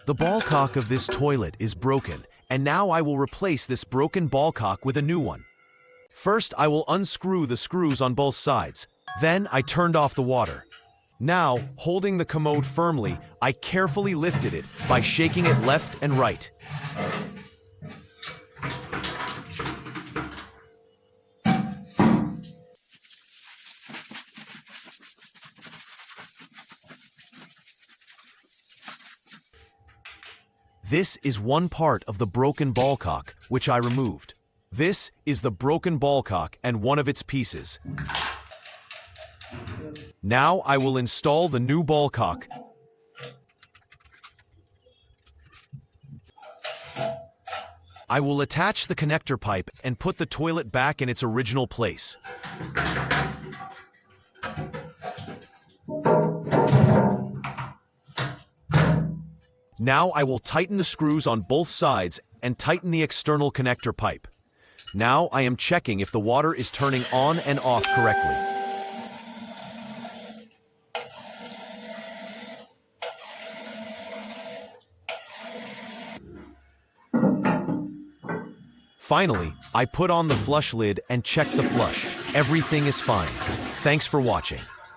The ball cock of this toilet is broken, and now I will replace this broken ball cock with a new one. First, I will unscrew the screws on both sides. Then, I turned off the water. Now, holding the commode firmly, I carefully lifted it by shaking it left and right. This is one part of the broken ball cock, which I removed. This is the broken ball cock and one of its pieces. Now I will install the new ball cock. I will attach the connector pipe and put the toilet back in its original place. Now I will tighten the screws on both sides and tighten the external connector pipe. Now I am checking if the water is turning on and off correctly. Finally, I put on the flush lid and check the flush. Everything is fine. Thanks for watching.